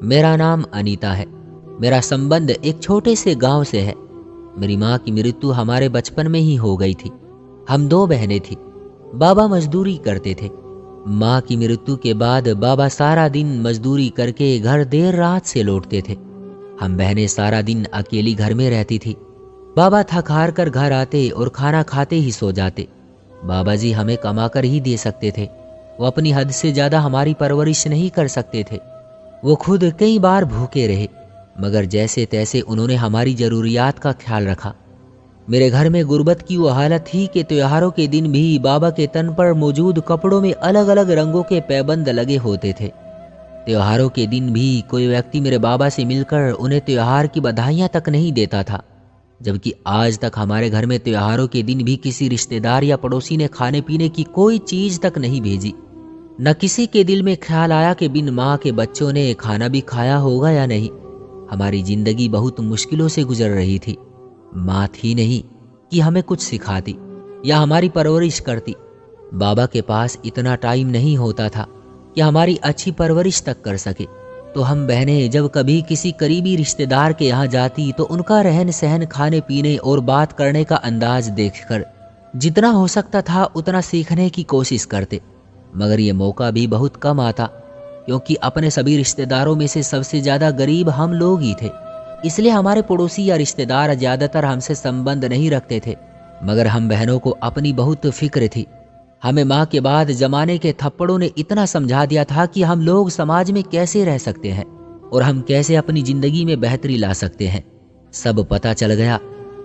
मेरा नाम अनीता है। मेरा संबंध एक छोटे से गांव से है। मेरी माँ की मृत्यु हमारे बचपन में ही हो गई थी। हम दो बहनें थी। बाबा मजदूरी करते थे। माँ की मृत्यु के बाद बाबा सारा दिन मजदूरी करके घर देर रात से लौटते थे। हम बहनें सारा दिन अकेली घर में रहती थी। बाबा थक हार कर घर आते और खाना खाते ही सो जाते। बाबा जी हमें कमा कर ही दे सकते थे। वो अपनी हद से ज़्यादा हमारी परवरिश नहीं कर सकते थे। वो खुद कई बार भूखे रहे, मगर जैसे तैसे उन्होंने हमारी ज़रूरियात का ख्याल रखा। मेरे घर में गुर्बत की वो हालत थी कि त्योहारों के दिन भी बाबा के तन पर मौजूद कपड़ों में अलग अलग रंगों के पैबंद लगे होते थे। त्योहारों के दिन भी कोई व्यक्ति मेरे बाबा से मिलकर उन्हें त्योहार की बधाइयाँ तक नहीं देता था, जबकि आज तक हमारे घर में त्योहारों के दिन भी किसी रिश्तेदार या पड़ोसी ने खाने पीने की कोई चीज़ तक नहीं भेजी। न किसी के दिल में ख्याल आया कि बिन माँ के बच्चों ने खाना भी खाया होगा या नहीं। हमारी जिंदगी बहुत मुश्किलों से गुजर रही थी। माँ थी नहीं कि हमें कुछ सिखाती या हमारी परवरिश करती। बाबा के पास इतना टाइम नहीं होता था कि हमारी अच्छी परवरिश तक कर सके। तो हम बहनें जब कभी किसी करीबी रिश्तेदार के यहाँ जाती तो उनका रहन सहन, खाने पीने और बात करने का अंदाज देखकर जितना हो सकता था उतना सीखने की कोशिश करते, मगर ये मौका भी बहुत कम आता, क्योंकि अपने सभी रिश्तेदारों में से सबसे ज़्यादा गरीब हम लोग ही थे। इसलिए हमारे पड़ोसी या रिश्तेदार ज़्यादातर हमसे संबंध नहीं रखते थे। मगर हम बहनों को अपनी बहुत फिक्र थी। हमें माँ के बाद जमाने के थप्पड़ों ने इतना समझा दिया था कि हम लोग समाज में कैसे रह सकते हैं और हम कैसे अपनी ज़िंदगी में बेहतरी ला सकते हैं। सब पता चल गया।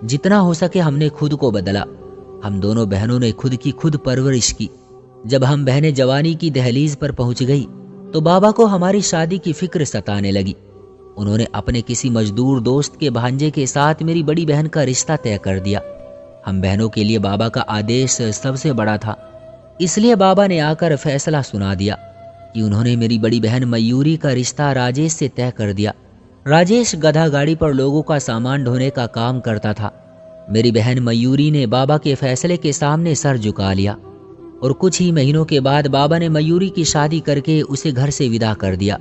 जितना हो सके हमने खुद को बदला। हम दोनों बहनों ने खुद की खुद परवरिश की। जब हम बहनें जवानी की दहलीज पर पहुंच गई तो बाबा को हमारी शादी की फिक्र सताने लगी। उन्होंने अपने किसी मजदूर दोस्त के भांजे के साथ मेरी बड़ी बहन का रिश्ता तय कर दिया। हम बहनों के लिए बाबा का आदेश सबसे बड़ा था, इसलिए बाबा ने आकर फैसला सुना दिया कि उन्होंने मेरी बड़ी बहन मयूरी का रिश्ता राजेश से तय कर दिया। राजेश गधा गाड़ी पर लोगों का सामान ढोने का काम करता था। मेरी बहन मयूरी ने बाबा के फैसले के सामने सर झुका लिया और कुछ ही महीनों के बाद बाबा ने मयूरी की शादी करके उसे घर से विदा कर दिया।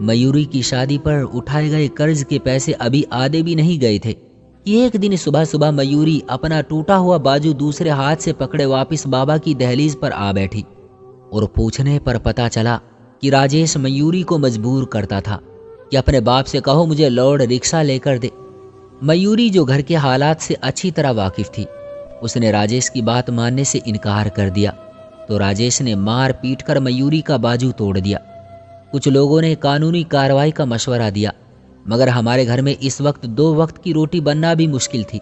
मयूरी की शादी पर उठाए गए कर्ज के पैसे अभी आधे भी नहीं गए थे कि एक दिन सुबह सुबह मयूरी अपना टूटा हुआ बाजू दूसरे हाथ से पकड़े वापस बाबा की दहलीज पर आ बैठी और पूछने पर पता चला कि राजेश मयूरी को मजबूर करता था कि अपने बाप से कहो मुझे लौड़ रिक्शा लेकर दे। मयूरी जो घर के हालात से अच्छी तरह वाकिफ थी, उसने राजेश की बात मानने से इनकार कर दिया। तो राजेश ने मार पीट कर मयूरी का बाजू तोड़ दिया। कुछ लोगों ने कानूनी कार्रवाई का मशवरा दिया, मगर हमारे घर में इस वक्त 2 वक्त की रोटी बनना भी मुश्किल थी,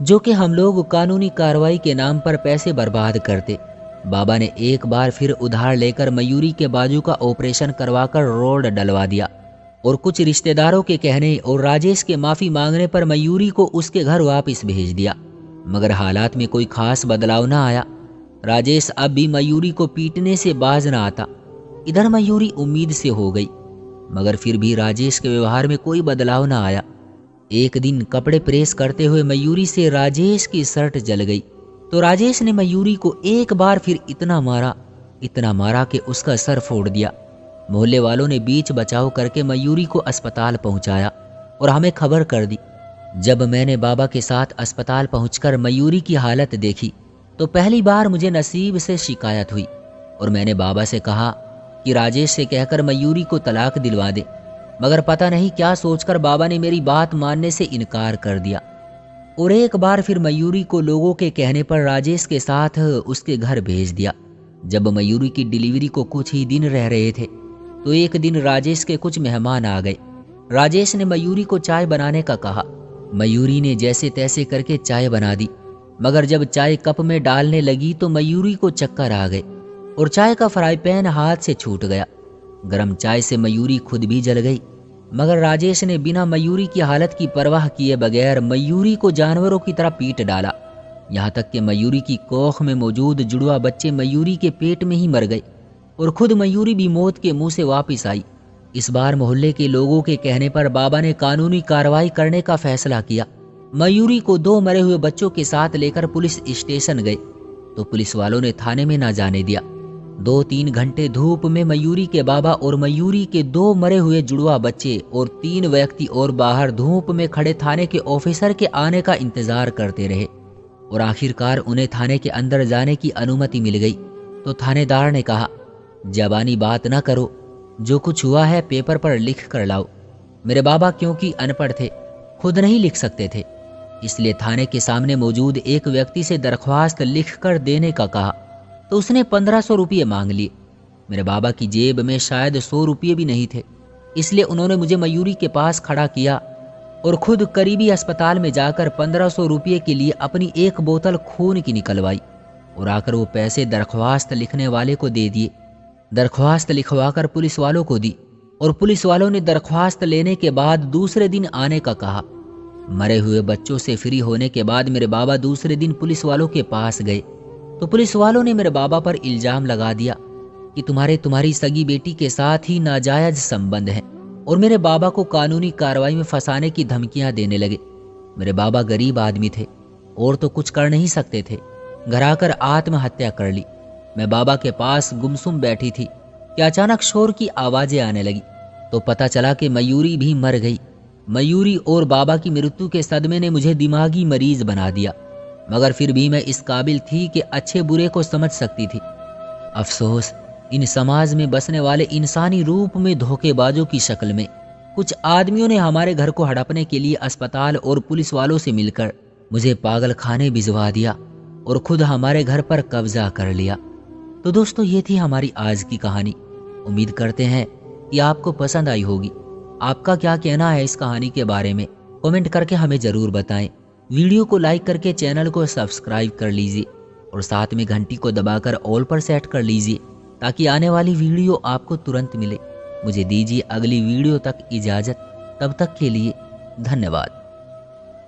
जो कि हम लोग कानूनी कार्रवाई के नाम पर पैसे बर्बाद करते। बाबा ने एक बार फिर उधार लेकर मयूरी के बाजू का ऑपरेशन करवाकर रोड डलवा दिया और कुछ रिश्तेदारों के कहने और राजेश के माफ़ी मांगने पर मयूरी को उसके घर वापस भेज दिया। मगर हालात में कोई खास बदलाव न आया। राजेश अब भी मयूरी को पीटने से बाज न आता। इधर मयूरी उम्मीद से हो गई, मगर फिर भी राजेश के व्यवहार में कोई बदलाव न आया। एक दिन कपड़े प्रेस करते हुए मयूरी से राजेश की शर्ट जल गई, तो राजेश ने मयूरी को एक बार फिर इतना मारा कि उसका सर फोड़ दिया। मोहल्ले वालों ने बीच बचाव करके मयूरी को अस्पताल पहुंचाया और हमें खबर कर दी। जब मैंने बाबा के साथ अस्पताल पहुंचकर मयूरी की हालत देखी तो पहली बार मुझे नसीब से शिकायत हुई और मैंने बाबा से कहा कि राजेश से कहकर मयूरी को तलाक दिलवा दे। मगर पता नहीं क्या सोचकर बाबा ने मेरी बात मानने से इनकार कर दिया और एक बार फिर मयूरी को लोगों के कहने पर राजेश के साथ उसके घर भेज दिया। जब मयूरी की डिलीवरी को कुछ ही दिन रह रहे थे तो एक दिन राजेश के कुछ मेहमान आ गए। राजेश ने मयूरी को चाय बनाने का कहा। मयूरी ने जैसे तैसे करके चाय बना दी, मगर जब चाय कप में डालने लगी तो मयूरी को चक्कर आ गए और चाय का फ्राई पैन हाथ से छूट गया। गरम चाय से मयूरी खुद भी जल गई, मगर राजेश ने बिना मयूरी की हालत की परवाह किए बगैर मयूरी को जानवरों की तरह पीट डाला। यहाँ तक कि मयूरी की कोख में मौजूद जुड़वा बच्चे मयूरी के पेट में ही मर गए और खुद मयूरी भी मौत के मुंह से वापस आई। इस बार मोहल्ले के लोगों के कहने पर बाबा ने कानूनी कार्रवाई करने का फैसला किया। मयूरी को 2 मरे हुए बच्चों के साथ लेकर पुलिस स्टेशन गए तो पुलिस वालों ने थाने में ना जाने दिया। 2-3 घंटे धूप में मयूरी के बाबा और मयूरी के 2 मरे हुए जुड़वा बच्चे और 3 व्यक्ति और बाहर धूप में खड़े थाने के ऑफिसर के आने का इंतजार करते रहे और आखिरकार उन्हें थाने के अंदर जाने की अनुमति मिल गई। तो थानेदार ने कहा, जबानी बात ना करो, जो कुछ हुआ है पेपर पर लिख कर लाओ। मेरे बाबा क्योंकि अनपढ़ थे, खुद नहीं लिख सकते थे, इसलिए थाने के सामने मौजूद एक व्यक्ति से दरख्वास्त लिख कर देने का कहा। तो उसने 1500 रुपये मांग लिए। मेरे बाबा की जेब में शायद 100 रुपये भी नहीं थे, इसलिए उन्होंने मुझे मयूरी के पास खड़ा किया और खुद करीबी अस्पताल में जाकर 1500 रुपये के लिए अपनी एक बोतल खून की निकलवाई और आकर वो पैसे दरख्वास्त लिखने वाले को दे दिए। दरख्वास्त लिखवाकर पुलिस वालों को दी और पुलिस वालों ने दरख्वास्त लेने के बाद दूसरे दिन आने का कहा। मरे हुए बच्चों से फ्री होने के बाद मेरे बाबा दूसरे दिन पुलिस वालों के पास गए तो पुलिस वालों ने मेरे बाबा पर इल्जाम लगा दिया कि तुम्हारी सगी बेटी के साथ ही नाजायज संबंध है और मेरे बाबा को कानूनी कार्रवाई में फंसाने की धमकियां देने लगे। मेरे बाबा गरीब आदमी थे और तो कुछ कर नहीं सकते थे, घर आकर आत्महत्या कर ली। मैं बाबा के पास गुमसुम बैठी थी कि अचानक शोर की आवाजें आने लगी तो पता चला कि मयूरी भी मर गई। मयूरी और बाबा की मृत्यु के सदमे ने मुझे दिमागी मरीज बना दिया, मगर फिर भी मैं इस काबिल थी कि अच्छे बुरे को समझ सकती थी। अफसोस, इन समाज में बसने वाले इंसानी रूप में धोखेबाजों की शक्ल में कुछ आदमियों ने हमारे घर को हड़पने के लिए अस्पताल और पुलिस वालों से मिलकर मुझे पागल खाने भिजवा दिया और खुद हमारे घर पर कब्जा कर लिया। तो दोस्तों, ये थी हमारी आज की कहानी। उम्मीद करते हैं कि आपको पसंद आई होगी। आपका क्या कहना है इस कहानी के बारे में, कमेंट करके हमें ज़रूर बताएं। वीडियो को लाइक करके चैनल को सब्सक्राइब कर लीजिए और साथ में घंटी को दबाकर ऑल पर सेट कर लीजिए ताकि आने वाली वीडियो आपको तुरंत मिले। मुझे दीजिए अगली वीडियो तक इजाज़त, तब तक के लिए धन्यवाद।